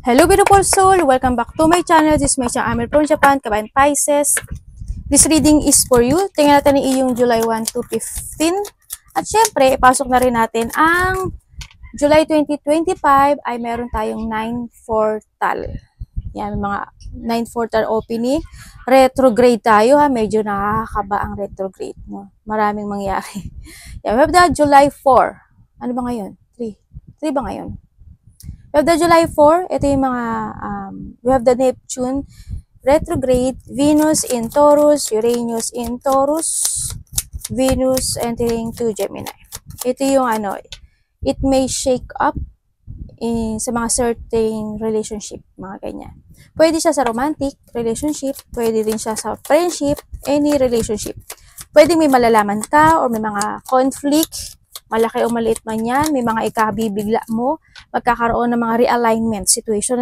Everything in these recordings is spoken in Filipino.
Hello beautiful soul! Welcome back to my channel. This is my channel Amir from Japan, Kabayan Pisces. This reading is for you. Tingnan natin yung July 1 to 15. At syempre, ipasok na rin natin ang July 2025 ay meron tayong 9 portal. Yan, mga 9 portal opening. Retrograde tayo ha. Medyo nakakaba ang retrograde. No? Maraming mangyari. Yan, we have the July 4. Ano ba ngayon? 3. 3 ba ngayon? We have the July 4, ito yung mga, we have the Neptune retrograde, Venus in Taurus, Uranus in Taurus, Venus entering to Gemini. Ito yung it may shake up sa mga certain relationship, mga ganyan. Pwede siya sa romantic relationship, pwede din siya sa friendship, any relationship. Pwede may malalaman ka or may mga conflict, malaki o maliit man yan, may mga ikabibigla mo, magkakaroon ng mga realignment situation,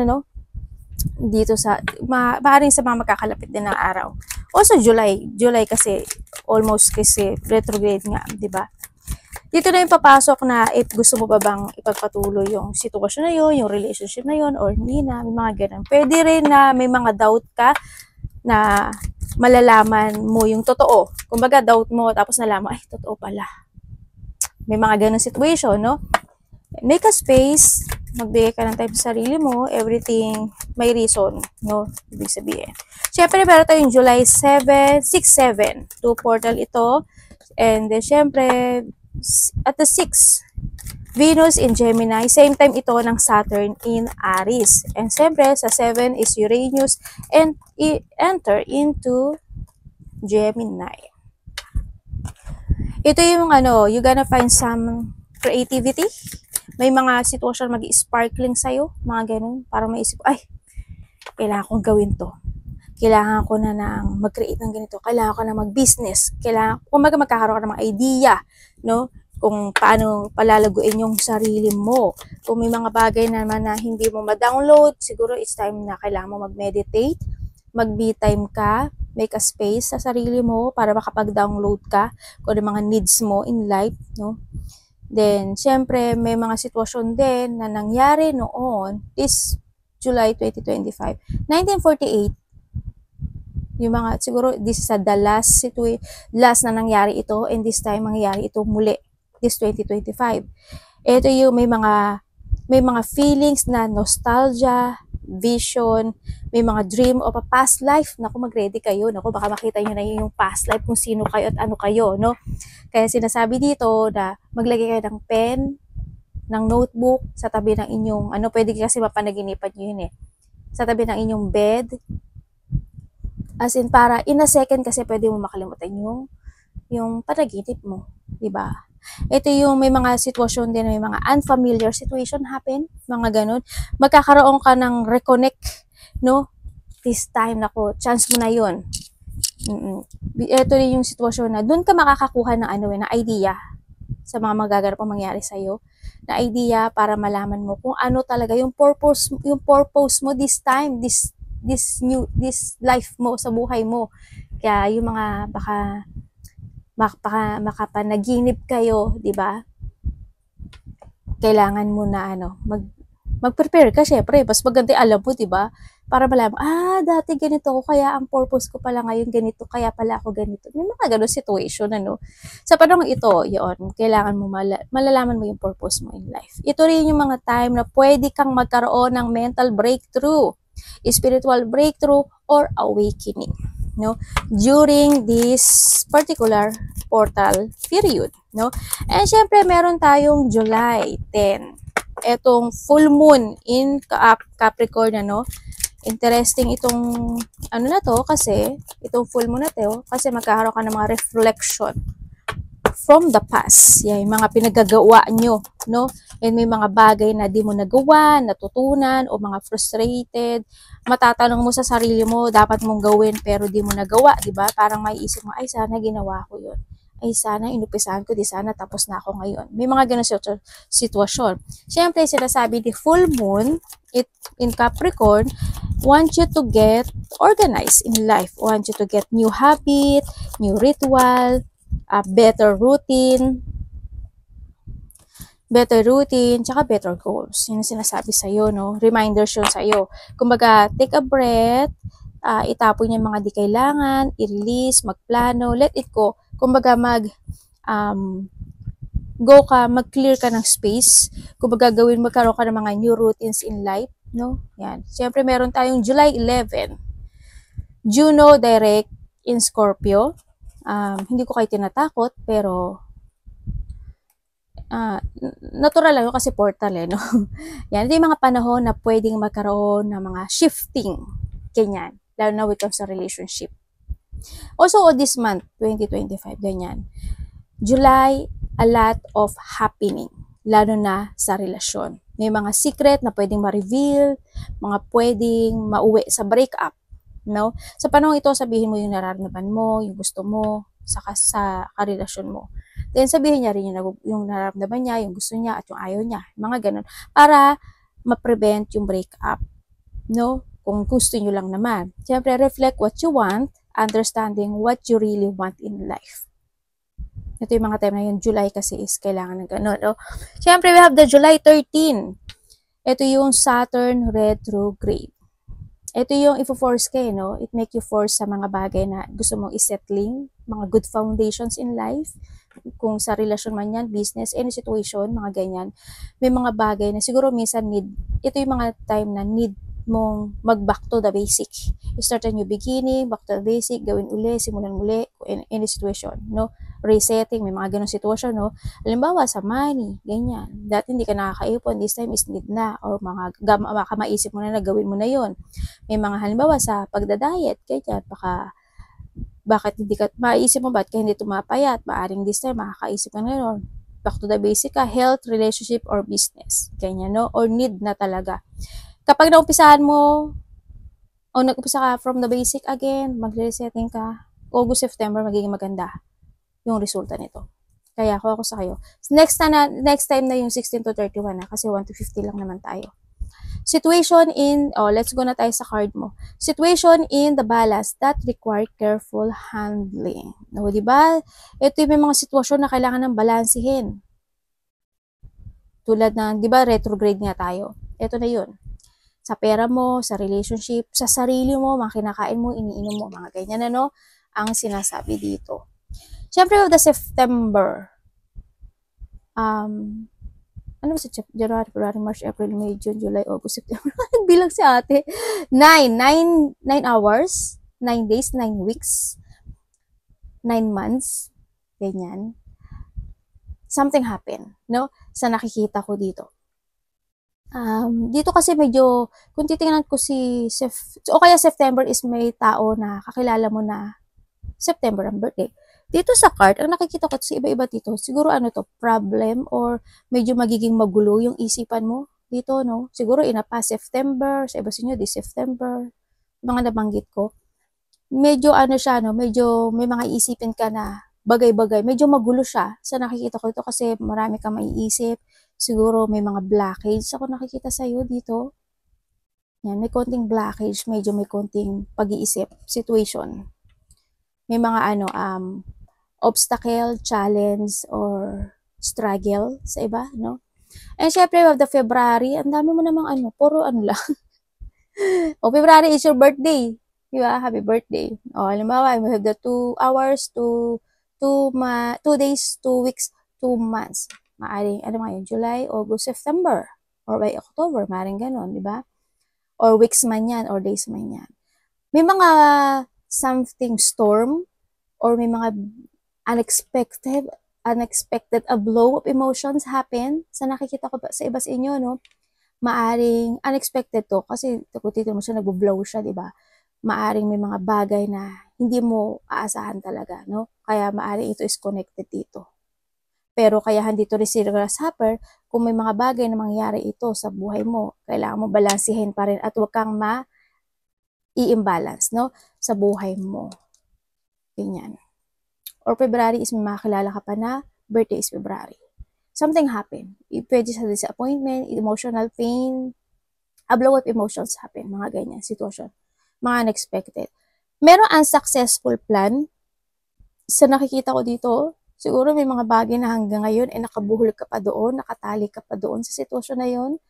dito sa, maaaring sa mga magkakalapit din ng araw. Also, July kasi, almost kasi retrograde nga, di ba? Dito na yung papasok na if gusto mo ba bang ipagpatuloy yung sitwasyon na yun, yung relationship na yun, or hindi na, may mga ganun. Pwede rin na may mga doubt ka na malalaman mo yung totoo. Kumbaga, doubt mo, tapos nalaman, ay, totoo pala. May mga ganun situation, no? Make a space, magbigay ka ng time sa sarili mo, everything may reason, no? Ibig sabihin. Siyempre, meron tayong July 6, 7, 2 portal ito. And then, siyempre, at the 6, Venus in Gemini, same time ito ng Saturn in Aries. And siyempre, sa 7 is Uranus and enter into Gemini. Ito yung you're gonna find some creativity. May mga sitwasyon mag-sparkling sa'yo, mga ganun. Para maisip, ay, kailangan kong gawin to. Kailangan ko na nang mag-create ng ganito. Kailangan ko na mag-business. Kung magkakaroon ka ng mga idea, no? Kung paano palalaguin yung sarili mo. Kung may mga bagay naman na hindi mo ma-download, siguro it's time na kailangan mo mag-meditate, mag-me time ka, make a space sa sarili mo para makapag-download ka kung ano mga needs mo in life, no? Then, syempre, may mga sitwasyon din na nangyari noon is July 2025. 1948, yung mga, siguro, this is the last na nangyari ito, and this time, mangyayari ito muli, this 2025. Ito yung may mga feelings na nostalgia, vision, may mga dream of a past life. Naku, mag-ready kayo. Naku, baka makita nyo na yung past life kung sino kayo at ano kayo, no? Kaya sinasabi dito na maglagay kayo ng pen, ng notebook, sa tabi ng inyong, pwede kasi mapanaginipan nyo yun sa tabi ng inyong bed. As in, para in a second kasi pwede mo makalimutan yung panaginip mo, di ba? Ito yung may mga sitwasyon din, may mga unfamiliar situation happen, mga ganun. Magkakaroon ka ng reconnect, no? This time, nako, chance mo na yun. Ito rin yung sitwasyon na doon ka makakakuha ng na idea sa mga magaganap ang mangyari sa'yo. Na idea para malaman mo kung ano talaga yung purpose mo this time, this life mo, sa buhay mo. Kaya yung mga baka makapanaginip kayo, di ba? Kailangan mo na mag-prepare ka, syempre. Mas maganda alam mo, di ba? Para malaman, dati ganito ako, kaya ang purpose ko pala ngayon ganito, kaya pala ako ganito. May mga ganun situation, Sa panahon ito, yun, kailangan mo malalaman mo yung purpose mo in life. Ito rin yung mga time na pwede kang magkaroon ng mental breakthrough, spiritual breakthrough, or awakening, no, during this particular portal period, no? And syempre meron tayong July 10. Etong full moon in Capricorn, Interesting itong na to kasi itong full moon na to kasi magkakaroon ka ng mga reflection from the past. Yan, yung mga pinagagawa nyo, no? And may mga bagay na di mo nagawa, natutunan, o mga frustrated. Matatanong mo sa sarili mo, dapat mong gawin pero di mo nagawa, di ba? Parang may isip mo, ay sana ginawa ko yun. Ay sana inupisahan ko, di sana tapos na ako ngayon. May mga ganun sitwasyon. Siyempre, sinasabi ni full moon, in Capricorn, want you to get organized in life. Want you to get new habit, new ritual, a better routine. better routine, tsaka better goals. Yun ang sinasabi sa'yo, no? Reminders yun sa'yo. Kumbaga, take a breath, itapon yung mga di kailangan, i-release, magplano, let it go. Kumbaga, go ka, mag-clear ka ng space. Kumbaga, magkaroon ka ng mga new routines in life, no? Yan. Siyempre, meron tayong July 11. Juno direct in Scorpio. Hindi ko kayo tinatakot, pero natural lang yun kasi portal no? Yan, ito yung mga panahon na pwedeng magkaroon ng mga shifting. Ganyan. Lalo na when it comes sa relationship. Also, this month, 2025, ganyan. July, a lot of happening. Lalo na sa relasyon. May mga secret na pwedeng ma-reveal, mga pwedeng mauwi sa breakup. No? Sa panahon ito, sabihin mo yung nararamdaman mo, yung gusto mo, sa karelasyon mo. Then sabihin niya rin yung nararamdaman niya, yung gusto niya at yung ayaw niya. Mga ganun. Para ma-prevent yung breakup. No? Kung gusto niyo lang naman. Siyempre, reflect what you want, understanding what you really want in life. Ito yung mga time na yun. July kasi is kailangan ng ganun. No? Siyempre, we have the July 13. Ito yung Saturn retrograde. Ito yung ifo-force kayo, no? It make you force sa mga bagay na gusto mong isettling, mga good foundations in life. Kung sa relasyon man yan, business, any situation, mga ganyan. May mga bagay na siguro minsan ito yung mga time na need mong mag-back to the basic. Start a new beginning, back to the basic, gawin uli, simulan muli, in any situation, no? Resetting, may mga ganong sitwasyon, no? Halimbawa, sa money, ganyan. Dati hindi ka nakakaipon, this time is need na, or mga maisip mo na gawin mo na yon. May mga halimbawa sa pagda-diet, ganyan, bakit hindi ka, maisip mo ba't ka hindi tumapayat, maaring this time makakaisip ka na yun. Back to the basic ka, health, relationship, or business, ganyan, no? Or need na talaga. Kapag naumpisahan mo, o nag-umpisa ka from the basic again, mag-resetting ka, August, September, magiging maganda yung resulta nito. Kaya ako sa kayo. Next time na yung 16 to 31 na, kasi 1 to 50 lang naman tayo. Situation in, let's go na tayo sa card mo. Situation in the balance that require careful handling. No, di ba? Ito yung mga sitwasyon na kailangan ng balansihin. Tulad ng, di ba, retrograde nga tayo. Ito na yun. Sa pera mo, sa relationship, sa sarili mo, mga kinakain mo, iniinom mo, mga ganyan no? Ang sinasabi dito. Siyempre, of the September, ano ba sa January, February, March, April, May, June, July, August, September, bilang si ate, 9 hours, 9 days, 9 weeks, 9 months, ganyan. Something happened, no? Sa nakikita ko dito. Dito kasi medyo, kung titingnan ko o kaya September is may tao na kakilala mo na September ang birthday. Dito sa card, ang nakikita ko sa iba-iba dito, siguro ano to, problem or medyo magiging magulo yung isipan mo dito, no? Siguro past September, sa iba sa inyo, this September, mga nabanggit ko. Medyo ano siya, no? Medyo may mga isipin ka na bagay-bagay. Medyo magulo siya sa nakikita ko ito kasi marami kang maiisip. Siguro may mga blockage ako nakikita sa iyo dito. Yan, may konting blockage, medyo may konting pag-iisip, situation. May mga obstacle, challenge, or struggle sa iba, no? And syempre, we have the February, ang dami mo namang puro lang. O, February is your birthday. Diba? Happy birthday. O, halimbawa, we have the 2 hours, 2 days, 2 weeks, 2 months. Maaring, July, August, September, or by October, maaring ganon, di ba? Or weeks man yan, or days man yan. May mga something storm, or may mga unexpected a blow of emotions happen. Sa nakikita ko sa iba sa inyo, no? Maaring unexpected to, kasi tito mo siya, nag-blow siya, di ba? Maaring may mga bagay na hindi mo aasahan talaga, no? Kaya maaring ito is connected dito. Pero kaya dito rin si grasshopper, kung may mga bagay na mangyari ito sa buhay mo, kailangan mo balansihin pa rin at huwag kang i-imbalance, no? Sa buhay mo. Ganyan. Or February is may makakilala ka pa na birthday is February. Something happen. Pwede sa disappointment, emotional pain, a blow of emotions happen, mga ganyan sitwasyon. Mga unexpected. Merong unsuccessful plan sa nakikita ko dito, Siguro may mga bagay na hanggang ngayon nakabuhol ka pa doon, nakatali ka pa doon sa sitwasyon na yun,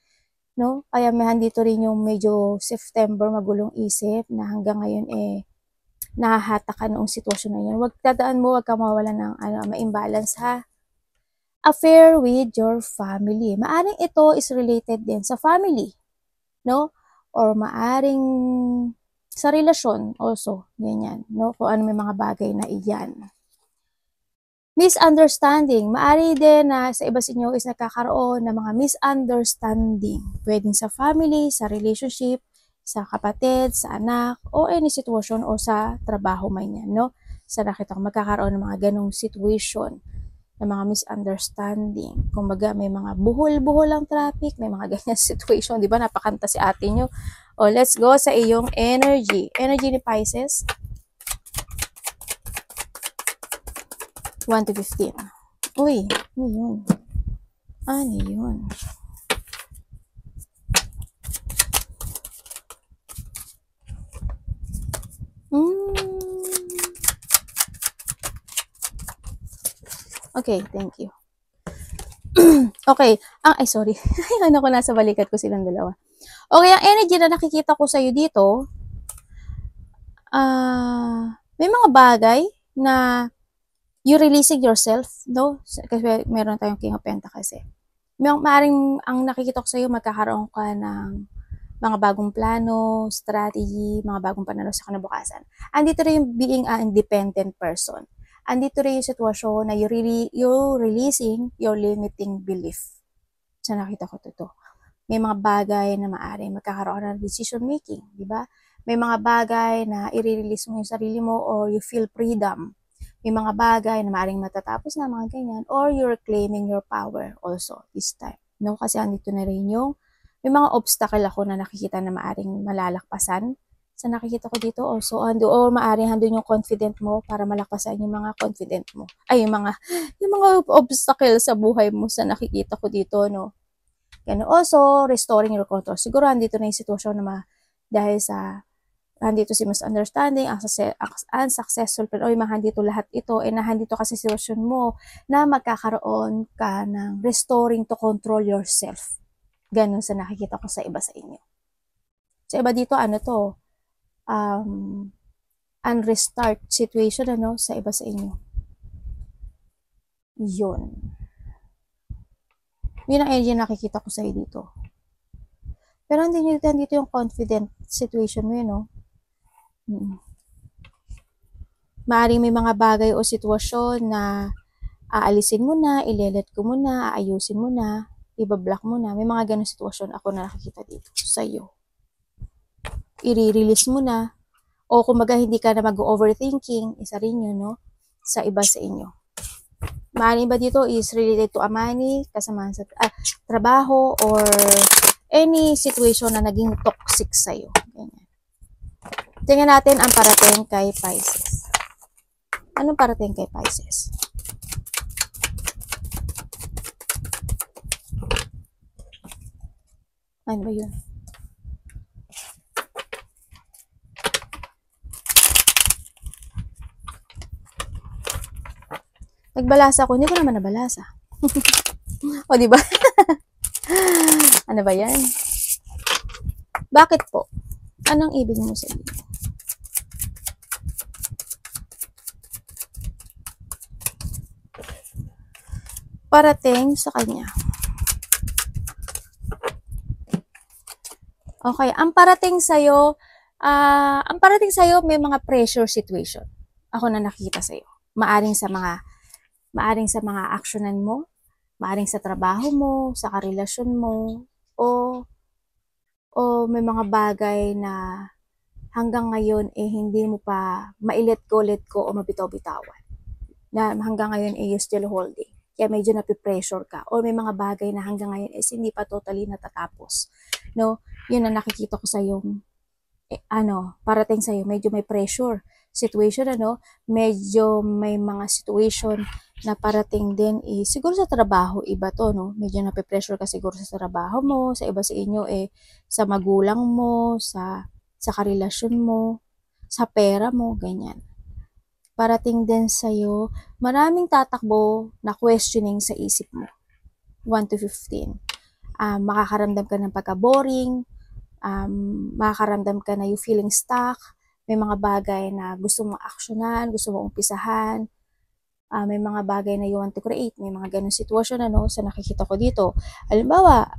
no? Kaya may handito rin yung medyo September magulong isip na hanggang ngayon nahahata ka noong sitwasyon na yun. Huwag tandaan mo, huwag ka mawala ng ma-imbalance ha. Affair with your family. Maaring ito is related din sa family, no? Or maaring sa relasyon also, ganyan, no? Kung ano may mga bagay na iyan. Misunderstanding. Maari din na sa iba sa inyo is nagkakaroon ng mga misunderstanding. Pwedeng sa family, sa relationship, sa kapatid, sa anak, o any situation o sa trabaho man yan, no? Sa nakita ko, magkakaroon ng mga ganong situation ng mga misunderstanding. Kumbaga, may mga buhol-buhol ang traffic, may mga ganyan situation, di ba? Napakanta si ate nyo. O, let's go sa iyong energy. Energy ni Pisces. 1 to 15. Uy, ano yun? Ano yun? Okay, thank you. Okay. Ay, sorry. Ano ko, nasa balikat ko silang dalawa. Okay, ang energy na nakikita ko sa'yo dito, may mga bagay na you releasing yourself, no? Kasi meron tayong King of Pentacles eh. Maaaring ang nakikita ko sa'yo, magkakaroon ka ng mga bagong plano, strategy, mga bagong pananaw sa kinabukasan. Andito rin yung being an independent person. Andito rin yung sitwasyon na you're releasing your limiting belief. Sa nakita ko to. May mga bagay na maaaring magkakaroon ng decision making, di ba? May mga bagay na i-release mo yung sarili mo or you feel freedom. May mga bagay na maaaring matatapos na mga ganyan or you're claiming your power also this time. No? Kasi andito na rin yung may mga obstacle ako na nakikita na maaaring malalakpasan. Sa nakikita ko dito also, or maaaring handun yung confident mo para malakasan yung mga confident mo. Ay, yung mga obstacle sa buhay mo sa nakikita ko dito, no? Yan. Also, restoring your control. Siguro andito na yung sitwasyon na dahil sa handito si misunderstanding, unsuccessful, pero handito lahat ito, nahandito kasi sitwasyon mo na magkakaroon ka ng restoring to control yourself. Ganun sa nakikita ko sa iba sa inyo. Sa iba dito, ano to, unrestart situation, ano, sa iba sa inyo. Yun. Yun ang energy nakikita ko sa'yo dito. Pero andito yung confident situation mo yun, no? Maaaring may mga bagay o sitwasyon na aalisin mo na, ilelet ko muna, aayusin mo na, ibablock mo na. May mga ganong sitwasyon ako na nakikita dito sa'yo. I-release mo na. O kumbaga hindi ka na mag-overthinking, isa rin yun, no? Sa iba sa inyo. Maaaring ba dito is related to money, kasama sa trabaho, or any situation na naging toxic sa'yo. Ganyan. Tingnan natin ang parating kay Pisces. Anong parating kay Pisces? Ano ba yun? Nagbalasa ako, hindi ko naman nabalasa. O, di ba? Ano ba yan? Bakit po? Anong ibig mo sabihin? Parating sa kanya. Okay, ang parating sa'yo may mga pressure situation. Ako na nakikita sa'yo. Maaring sa mga actionan mo, maaring sa trabaho mo, sa karelasyon mo, o may mga bagay na hanggang ngayon hindi mo pa mailet go o mabitaw-bitawan. Na hanggang ngayon you're still holding. Kaya medyo napipressure ka. O may mga bagay na hanggang ngayon hindi pa totally natatapos. No? Yun ang nakikita ko sa yung parating sa'yo, medyo may pressure situation, medyo may mga situation na parating din siguro sa trabaho, iba to, no? Medyo napipressure ka siguro sa trabaho mo, sa iba sa inyo, sa magulang mo, sa karelasyon mo, sa pera mo, ganyan. parating din sa'yo, maraming tatakbo na questioning sa isip mo. 1 to 15. Makakaramdam ka ng pagka-boring, makakaramdam ka na you feeling stuck, may mga bagay na gusto mong aksyonan, gusto mong umpisahan, may mga bagay na you want to create, may mga ganong sitwasyon sa nakikita ko dito. Halimbawa,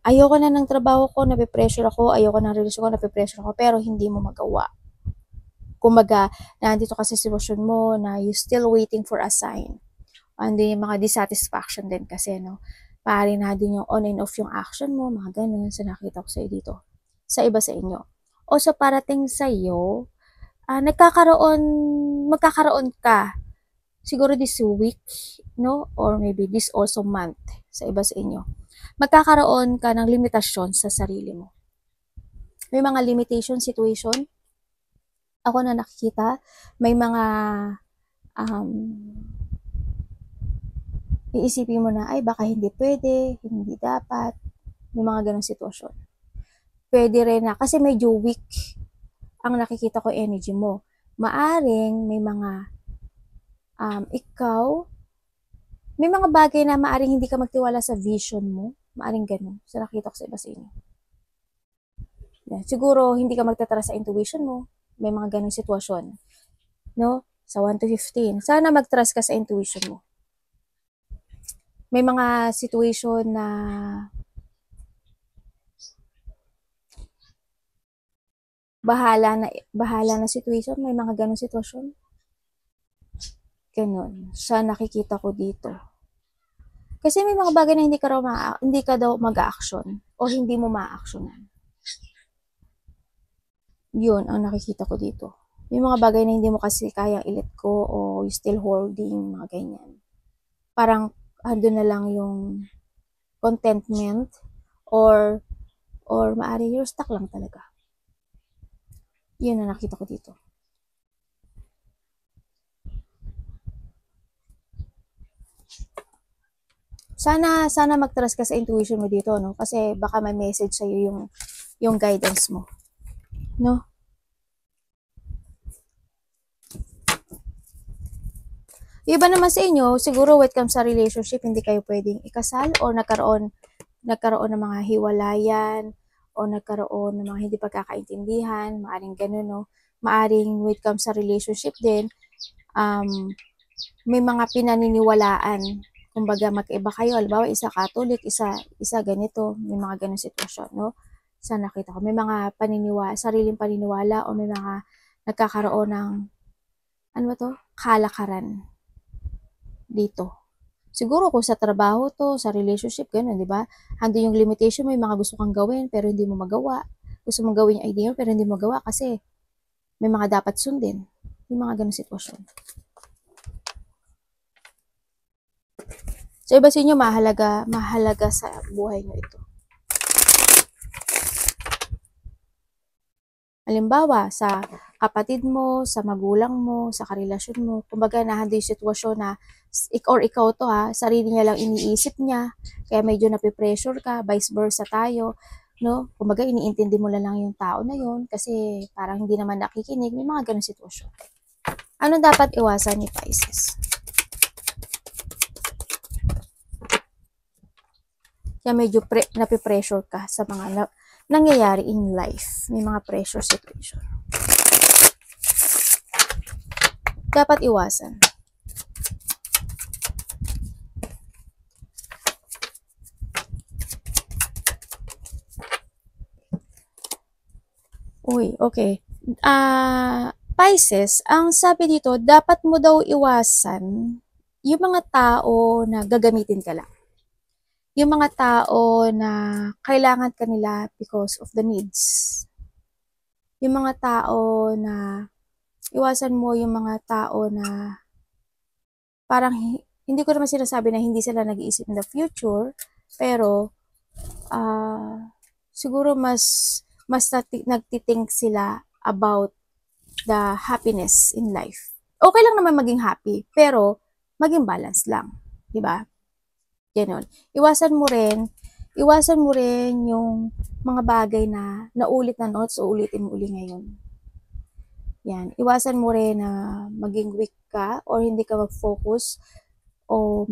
ayoko na ng trabaho ko, nape-pressure ako, ayoko ng relasyon ko, nape-pressure ako, pero hindi mo magawa. Kumbaga, nandito ka sa sitwasyon mo na you still waiting for a sign. Yung mga dissatisfaction din kasi, Pari na din yung on and off yung action mo, mga ganun, sa nakita ko sa'yo dito. Sa iba sa inyo. O sa parating sa'yo, magkakaroon ka, siguro this week, or maybe this also month, sa iba sa inyo. Magkakaroon ka ng limitasyon sa sarili mo. May mga limitation situation. Ako na nakikita, may mga iisipin mo na, ay baka hindi pwede, hindi dapat, may mga ganong sitwasyon. Pwede rin na, kasi medyo weak ang nakikita ko energy mo. Maaring may mga, may mga bagay na maaring hindi ka magtiwala sa vision mo, maaring ganun. So nakita ko sa iba sa inyo. Yeah. Siguro, hindi ka magtatara sa intuition mo, may mga ganong sitwasyon. Sa 1 to 15. Sana mag-trust ka sa intuition mo. May mga situation na bahala na situation, may mga ganong sitwasyon. Ganun. Siya nakikita ko dito. Kasi may mga bagay na hindi ka daw mag-a-action o hindi mo ma-actionan. Yun ang nakikita ko dito. Yung mga bagay na hindi mo kasi kayang i-let go o you still holding, mga ganyan. Parang andun na lang yung contentment or maaari you're stuck lang talaga. Yun ang nakita ko dito. Sana mag-trust ka sa intuition mo dito, Kasi baka may message sa'yo yung guidance mo, Iba naman sa inyo, siguro when it comes sa relationship, hindi kayo pwedeng ikasal o nagkaroon ng mga hiwalayan o nagkaroon ng mga hindi pagkakaintindihan, maaring ganun, Maaring when it comes sa relationship din, may mga pinaniniwalaan. Kumbaga magkaiba kayo, halimbawa isa Catholic, isa ganito, may mga ganung sitwasyon, Sa nakita ko, may mga sariling paniniwala o may mga nagkakaroon ng kalakaran dito. Siguro kung sa trabaho to, sa relationship, ganun, di ba? Hando yung limitation, may mga gusto kang gawin pero hindi mo magawa. Gusto mong gawin yung idea pero hindi mo magawa kasi may mga dapat sundin. Yung mga ganun sitwasyon. So, iba sa inyo, mahalaga sa buhay nyo ito. Halimbawa, sa kapatid mo, sa magulang mo, sa karelasyon mo, kumbaga nahando yung sitwasyon na ikaw to sarili niya lang iniisip niya, kaya medyo nape-pressure ka, vice versa tayo, Kumbaga iniintindi mo lang yung tao na yun kasi parang hindi naman nakikinig, may mga ganung sitwasyon. Ano dapat iwasan ni Pisces? Kaya medyo nape-pressure ka sa mga nangyayari in life. May mga pressure situation. Dapat iwasan. Uy, okay. Pisces, ang sabi dito, dapat mo daw iwasan yung mga tao na gagamitin ka lang. Yung mga tao na kailangan ka nila because of the needs. Yung mga tao na, iwasan mo yung mga tao na parang, hindi ko naman sinasabi na hindi sila nag-iisip in the future, pero, siguro mas nagtithink sila about the happiness in life. Okay lang naman maging happy, pero maging balance lang, di ba? Ganon. Iwasan mo rin yung mga bagay na naulit na notes o ulitin mo uli ngayon. Yan. Iwasan mo rin na maging weak ka or hindi ka mag-focus o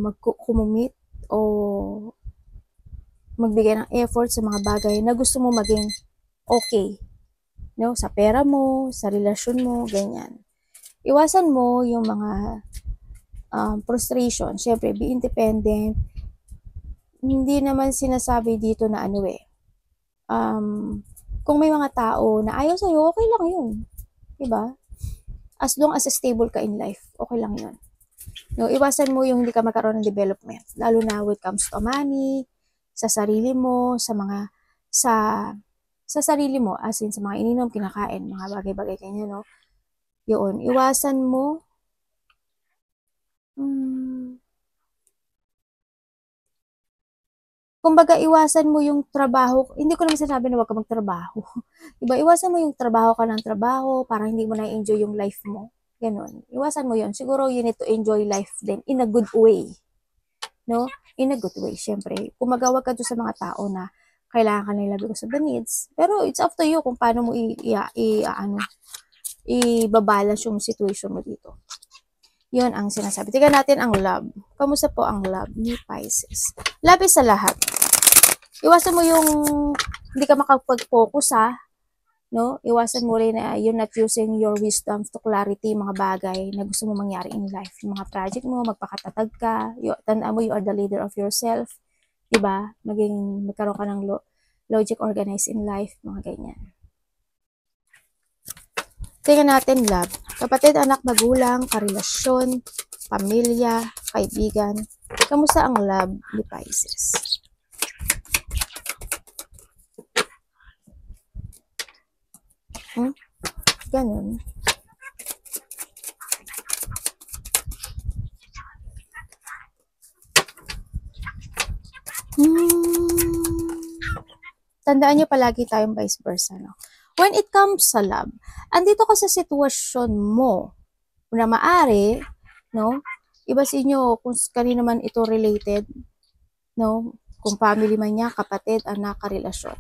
kumumit o magbigay ng effort sa mga bagay na gusto mo maging okay. No? Sa pera mo, sa relasyon mo, ganyan. Iwasan mo yung mga frustration. Siyempre, be independent. Hindi naman sinasabi dito na ano kung may mga tao na ayaw sa'yo, okay lang yun. Diba? As long as stable ka in life, okay lang yun. No, iwasan mo yung hindi ka magkaroon ng development. Lalo na when it comes to money, sa sarili mo, sa sarili mo, as in sa mga ininom, kinakain, mga bagay-bagay kanya, no? Yun, iwasan mo kumbaga iwasan mo yung trabaho, hindi ko naman sinasabi na wag ka magtrabaho. Diba, iwasan mo yung trabaho ka ng trabaho, para hindi mo na-enjoy yung life mo. Ganon. Iwasan mo yun. Siguro you need to enjoy life din in a good way. No? In a good way, syempre. Kung magawag ka doon sa mga tao na kailangan ka nila because of the needs. Pero it's up to you kung paano mo i-balance yung situation mo dito. Yun ang sinasabi. Tingnan natin ang love. Kamusta po ang love ni Pisces? Love is sa lahat. Iwasan mo yung hindi ka makapag-focus no? Iwasan mo rin na you're not using your wisdom to clarity mga bagay na gusto mo mangyari in life. Yung mga project mo, magpakatatag ka. Tandaan mo, you are the leader of yourself. Diba? Magkaroon ka ng logic organized in life. Mga ganyan. Tingnan natin love. Kapatid, anak, magulang, karelasyon, pamilya, kaibigan. Kamusta ang love ni Pisces? Ganun. Tandaan nyo palagi tayong vice versa, no? When it comes sa love, andito ka sa sitwasyon mo na maari, no? Iba sa inyo kung kanino man ito related, no? Kung family man niya, kapatid, anak, karelasyon.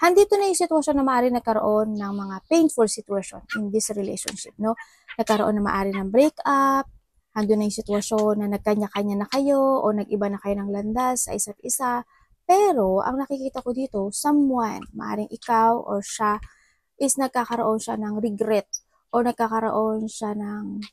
Handito na yung sitwasyon na maari nagkaroon ng mga painful situation in this relationship, no? Nagkaroon na maari ng breakup, hando na yung sitwasyon na nagkanya-kanya na kayo o nag-iba na kayo ng landas sa isa't isa. Pero, ang nakikita ko dito, someone, maaring ikaw or siya, is nagkakaroon siya ng regret o nagkakaroon siya ng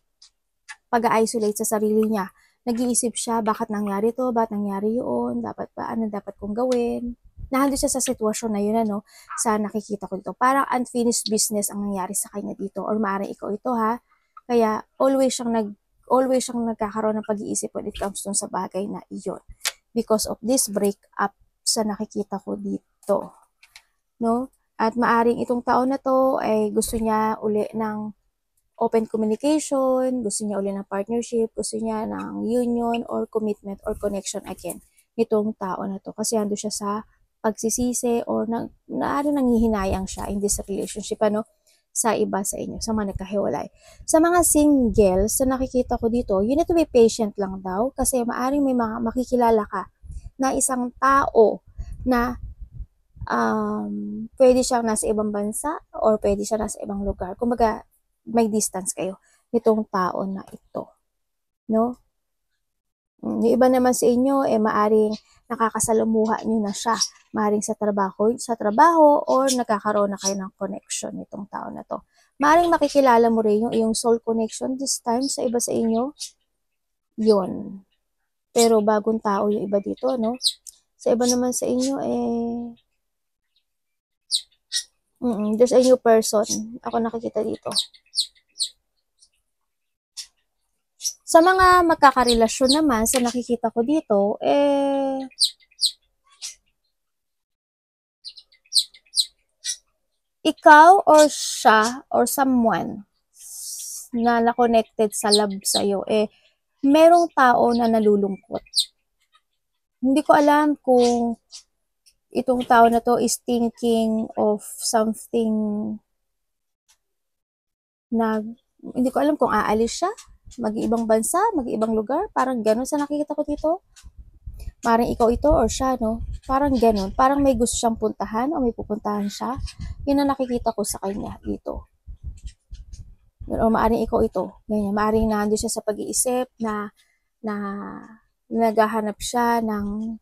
pag-isolate sa sarili niya. Nag-iisip siya, bakit nangyari to, bakit nangyari yun, dapat ba, ano dapat kong gawin. Nahando siya sa sitwasyon na yun, ano, sa nakikita ko dito. Parang unfinished business ang nangyari sa kanya dito or maaring ikaw ito, ha. Kaya, always siyang nagkakaroon ng pag-iisip when it comes dun sa bagay na iyon. Because of this breakup sa nakikita ko dito. No? At maaring itong taon na to ay gusto niya uli ng open communication, gusto niya uli ng partnership, gusto niya ng union or commitment or connection again nitong tao na to. Kasi ando siya sa pagsisisi or maaring nanghihinayang siya in this relationship, ano, sa iba sa inyo, sa mga nagkahiwalay. Sa mga singles, sa nakikita ko dito, you need to be patient lang daw kasi maaring may mga makikilala ka na isang tao na pwede siyang nasa ibang bansa or pwede siya nasa ibang lugar. Kumbaga, may distance kayo nitong tao na ito. No? Yung iba naman sa inyo, maaring nakakasalamuha nyo na siya. Maaring sa trabaho or nagkakaroon na kayo ng connection nitong tao na to. Maaring makikilala mo rin yung iyong soul connection this time sa iba sa inyo. Yun. Pero bagong tao yung iba dito, no? Sa iba naman sa inyo, there's a new person. Ako nakikita dito. Sa mga magkakarelasyon naman, sa nakikita ko dito, ikaw or siya or someone na na-connected sa love sa'yo, merong tao na nalulungkot. Hindi ko alam kung itong tao na to is thinking of something na hindi ko alam kung aalis siya, mag-iibang bansa, mag-iibang lugar, parang gano'n sa nakikita ko dito. Parang ikaw ito or siya, no? Parang gano'n. Parang may gusto siyang puntahan o may pupuntahan siya. Yun ang nakikita ko sa kanya dito. O maaring ikaw ito. Ganyan. Maaring nandun siya sa pag-iisip na naghahanap siya ng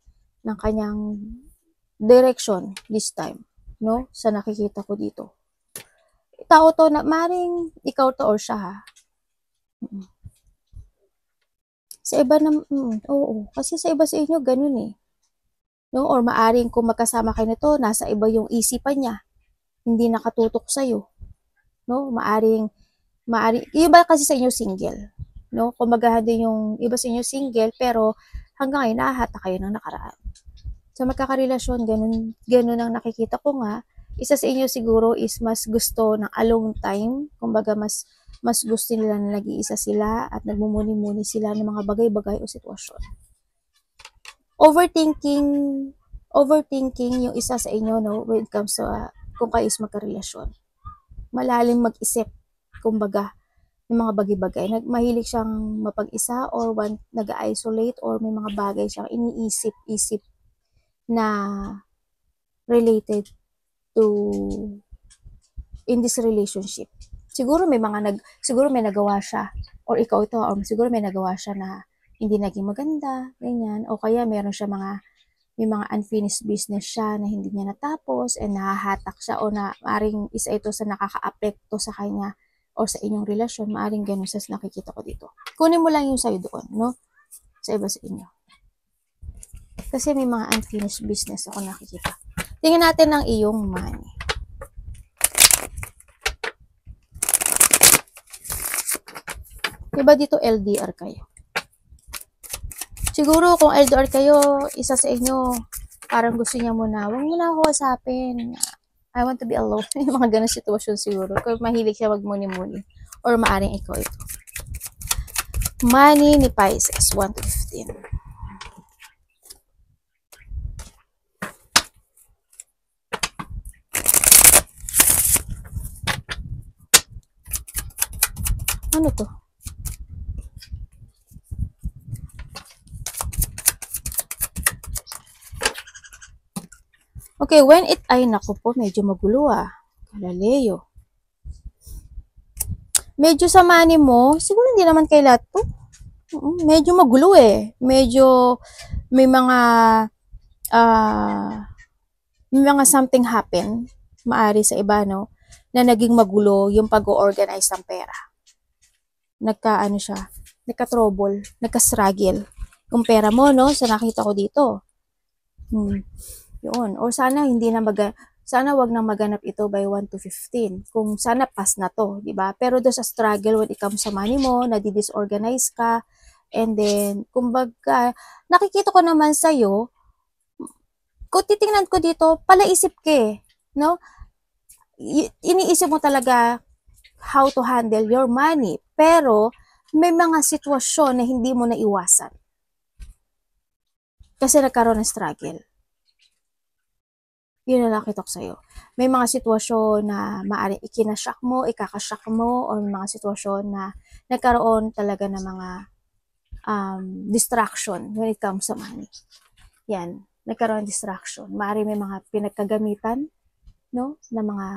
kanyang direction this time. No? Sa nakikita ko dito. Tao to na maaring ikaw to or siya ha. Sa iba na, oo. Kasi sa iba sa inyo, ganun eh. No? Or maaring kung magkasama kayo nito, nasa iba yung isipan niya. Hindi nakatutok sa'yo. No? Maaring, iba kasi sa inyo single. No? Kung din yung iba sa inyo single, pero hanggang ngayon, nahahata kayo ng nakaraan. Sa magkakarelasyon, ganun ang nakikita ko nga. Isa sa inyo siguro is mas gusto ng alone time. Kumbaga, mas gusto nila na nag-iisa sila at nagmumuni-muni sila ng mga bagay-bagay o sitwasyon. Overthinking yung isa sa inyo, no, when it comes to kung kayo is magkarelasyon. Malalim mag-isip, kumbaga, ng mga bagay-bagay. Mahilig siyang mapag-isa or nag-isolate or may mga bagay siyang iniisip-isip na related to in this relationship. Siguro may nagawa siya or ikaw ito or siguro may nagawa siya na hindi naging maganda, ganyan. O kaya meron siya may mga unfinished business siya na hindi niya natapos and nahahatak siya o na maaring isa ito sa nakaka-apekto sa kanya o sa inyong relasyon, maaring ganun sa nakikita ko dito. Kunin mo lang yung sa'yo doon, no? Sa iba sa inyo. Kasi may mga unfinished business ako nakikita. Tingnan natin ang iyong money. Diba dito LDR kayo? Siguro kung LDR kayo, isa sa inyo, parang gusto niya muna, huwag mo na ako kasapin. I want to be alone. Yung mga ganun sitwasyon siguro. Kung mahilig siya magmuni-muni. Or maaring ikaw ito. Money ni Pisces, 1 to 15. Ano to? Okay, when it ay naku po, medyo magulo Kalaleo. Medyo sa money mo, siguro hindi naman kay lahat to. Medyo magulo Medyo may mga something happen, maari sa iba, no, na naging magulo yung pag-organize ng pera. Nagka-trouble, nagka-struggle. Yung pera mo, no, sa nakita ko dito. Yun. Or sana sana wag nang maganap ito by 1 to 15. Kung sana pass na to, di ba? Pero do sa struggle when it comes sa money mo, nadi-disorganize ka, and then, kumbaga, nakikita ko naman sa'yo, kung titingnan ko dito, palaisip ka no? Iniisip mo talaga how to handle your money, pero may mga sitwasyon na hindi mo naiwasan. Kasi nagkaroon ng struggle. Yun na nakita ko sa'yo. May mga sitwasyon na maaaring ikinashock mo, ikakashock mo, o may mga sitwasyon na nagkaroon talaga ng mga distraction when it comes sa money. Yan, nagkaroon ng distraction. Maaaring may mga pinagkagamitan, no, na mga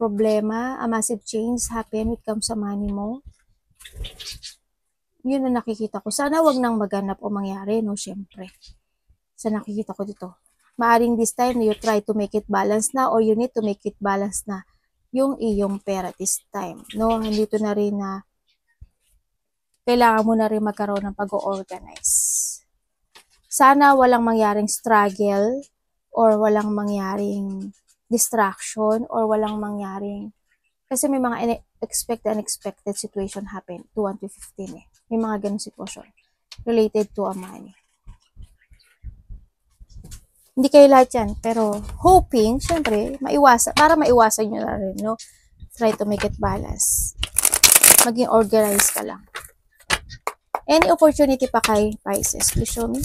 problema, a massive change happen when it comes sa money mo. Yun na nakikita ko. Sana wag nang maganap o mangyari, no, syempre. Sa nakikita ko dito. Maaring this time you try to make it balance na or you need to make it balance na yung iyong pera this time. No, nandito na rin na kailangan mo na rin magkaroon ng pag-organize. Sana walang mangyaring struggle or walang mangyaring distraction or walang mangyaring kasi may mga unexpected situation happen to 1 to 15 May mga ganun sitwasyon related to a money. Hindi kayo lahat yan, pero hoping, syempre, para maiwasan nyo na rin, no? Try to make it balance. Maging organized ka lang. Any opportunity pa kay Pisces? Please show me.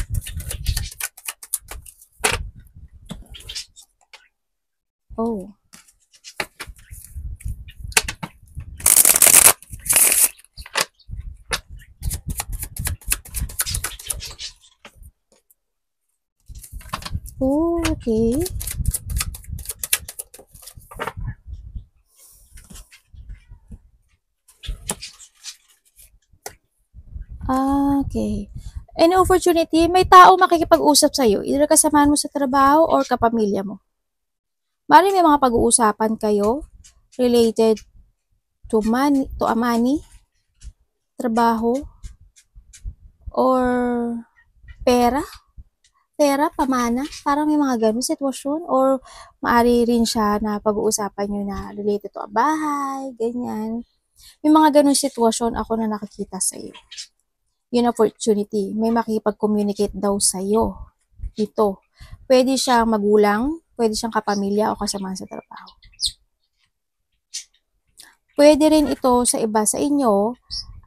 Oh. Oh, okay. Okay. Any opportunity, may tao makikipag-usap sa'yo, either kasamahan mo sa trabaho or kapamilya mo. Maaaring may mga pag-uusapan kayo related to money, trabaho, or pera, pamana, parang may mga ganun sitwasyon, or maaari rin siya na pag-uusapan nyo na related to a bahay, ganyan. May mga ganun sitwasyon ako na nakikita sa iyo. Yun opportunity. May makikipag-communicate daw sa iyo. Ito. Pwede siyang magulang, pwede siyang kapamilya o kasama sa trabaho. Pwede rin ito sa iba sa inyo.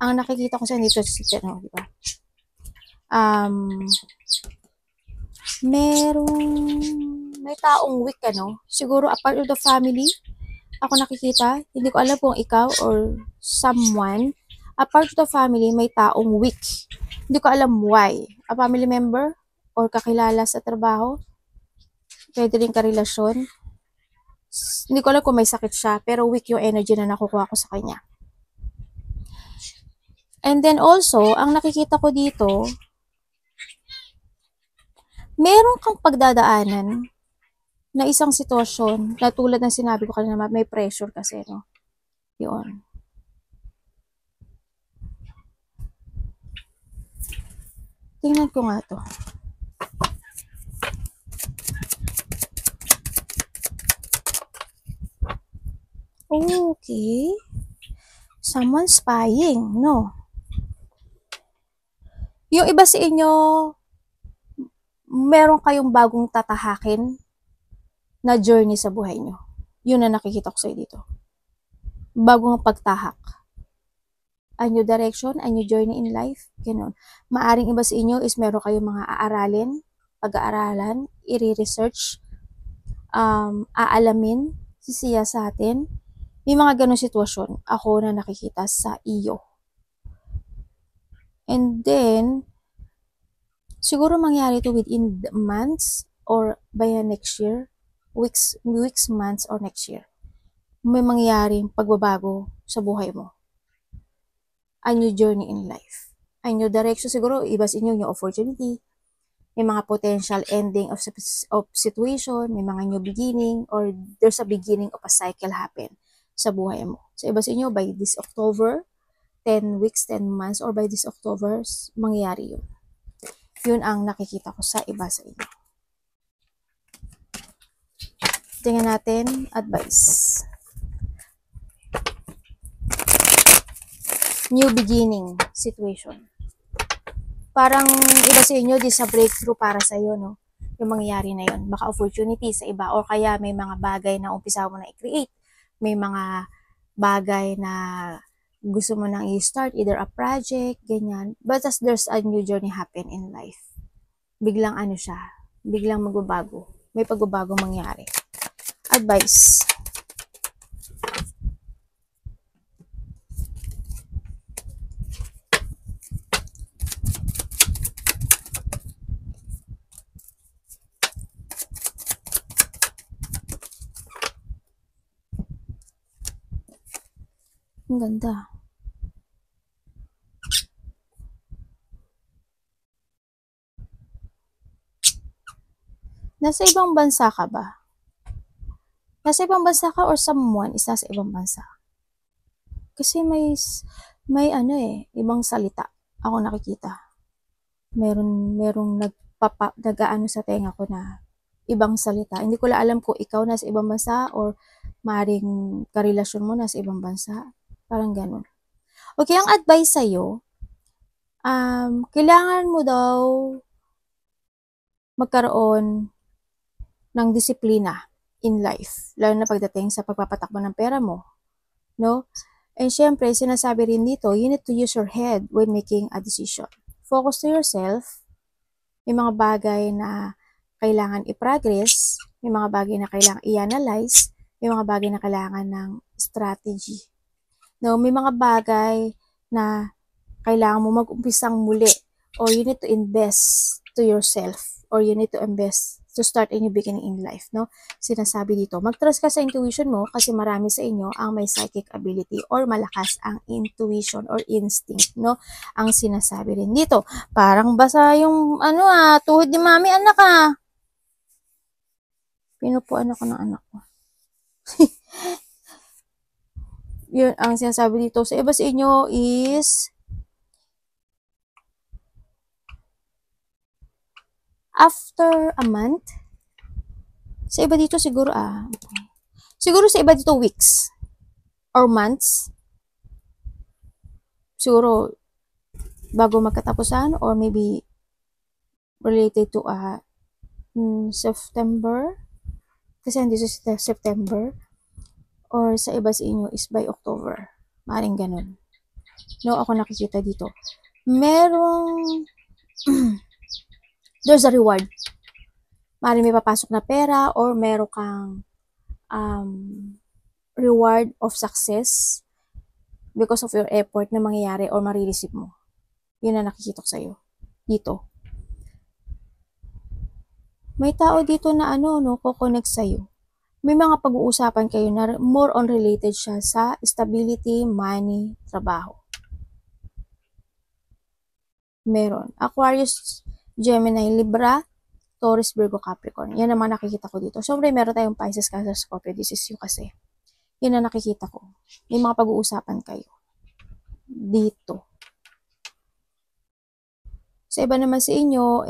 Ang nakikita ko sa dito, di ba? May taong weak, siguro a part of the family, ako nakikita, hindi ko alam kung ikaw or someone, a part of the family, may taong weak. Hindi ko alam why. A family member or kakilala sa trabaho, pwede rin karelasyon. Hindi ko alam kung may sakit siya, pero weak yung energy na nakukuha ko sa kanya. And then also, ang nakikita ko dito, meron kang pagdadaanan na isang sitwasyon na tulad ng sinabi ko kanina, may pressure kasi, no? Yun. Tingnan ko nga to. Okay. Someone spying, no? Yung iba sa inyo, meron kayong bagong tatahakin na journey sa buhay nyo. Yun na nakikita ko sa'yo dito. Bagong pagtahak. A new direction, a new journey in life. Ganun. Maaring iba sa inyo is meron kayong mga aaralin, pag-aaralan, i-research, aalamin, sisiya sa atin. May mga ganun sitwasyon ako na nakikita sa iyo. And then, siguro mangyari ito within months or by next year, weeks, months, or next year. May mangyaring pagbabago sa buhay mo. A new journey in life. A new direction. Siguro, iba sa inyo yung opportunity. May mga potential ending of situation. May mga new beginning or there's a beginning of a cycle happen sa buhay mo. So, iba sa inyo, by this October, 10 weeks, 10 months, or by this October, mangyayari yun. Yun ang nakikita ko sa iba sa inyo. Tingnan natin, advice. New beginning situation. Parang iba sa inyo, this a breakthrough para sa iyo, no? Yung mangyayari na yun. Baka opportunity sa iba or kaya may mga bagay na umpisa mo na i-create. May mga bagay na gusto mo nang i-start, either a project, ganyan. But as there's a new journey happen in life, biglang biglang magbabago. May pagbabago mangyari. Advice. Ang ganda. Nasa ibang bansa ka ba? Nasa ibang bansa ka or someone is nasa ibang bansa? Kasi may ibang salita ako nakikita. Merong nag-aano sa tenga ko na ibang salita. Hindi ko lang alam kung ikaw nasa ibang bansa or maring karelasyon mo nasa ibang bansa. Parang ganun. Okay, ang advice sa'yo, kailangan mo daw magkaroon ng disiplina in life, lalo na pagdating sa pagpapatakbo ng pera mo, no? And syempre, sinasabi rin dito, you need to use your head when making a decision. Focus to yourself. May mga bagay na kailangan i-progress, may mga bagay na kailangan i-analyze, may mga bagay na kailangan ng strategy. No, may mga bagay na kailangan mo mag-umpisang muli or you need to invest to yourself or you need to invest to start a new beginning in life, no? Sinasabi dito, mag-trust ka sa intuition mo kasi marami sa inyo ang may psychic ability or malakas ang intuition or instinct, no? Ang sinasabi rin dito, parang basa yung, tuhod ni mami, anak Pinupuan ako ng anak ko. Yun, ang sinasabi dito sa iba sa inyo is, after a month, sa iba dito siguro, siguro sa iba dito weeks or months, siguro bago magkatapusan or maybe related to September, kasi hindi sa September, or sa iba sa inyo is by October, maaaring ganun. No, ako nakikita dito. Merong, there's a reward. Maaaring may papasok na pera or meron kang reward of success because of your effort na mangyayari or marireceive mo. Yun na nakikita ko sa'yo. Dito. May tao dito na kukonect sa'yo. May mga pag-uusapan kayo na more on related siya sa stability, money, trabaho. Meron. Aquarius, Gemini, Libra, Taurus, Virgo, Capricorn. Yan naman nakikita ko dito. Siyempre, meron tayong Pisces, Cancer, Scorpio. This is yung kasi. Yan na nakikita ko. May mga pag-uusapan kayo. Dito. Sa iba naman sa inyo,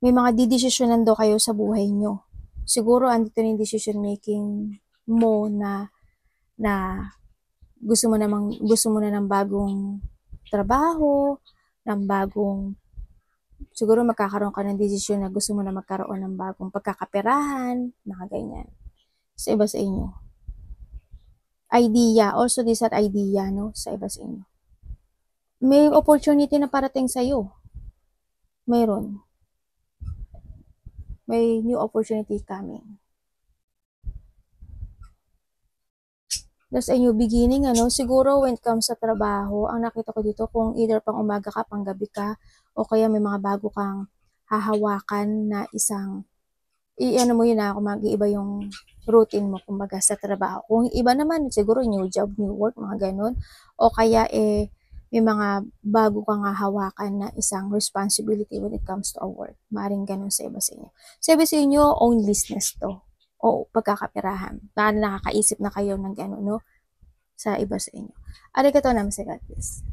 may mga didesisyonan daw kayo sa buhay nyo. Siguro, andito na yung decision making mo na gusto mo na ng bagong trabaho, ng bagong siguro magkakaroon ka ng desisyon na gusto mo na magkaroon ng bagong pagkakaperahan, mga ganyan. Sa iba sa inyo. Idea, also this at idea, no? Sa iba sa inyo. May opportunity na parating sa'yo. Mayroon. May new opportunity coming. There's a new beginning, siguro when it comes sa trabaho, ang nakita ko dito, kung either pang umaga ka, pang gabi ka, o kaya may mga bago kang hahawakan na isang, mo yun kung mag-iiba yung routine mo, kumbaga sa trabaho. Kung iba naman, siguro new job, new work, mga ganun. O kaya, may mga bago kang hahawakan na isang responsibility when it comes to a work. Maring ganun sa iba sa inyo. Sa iba sa inyo, own business to. O pagkakapirahan. Nakakaisip na kayo ng gano'n, no? Sa iba sa inyo. Arigatou namase, God bless.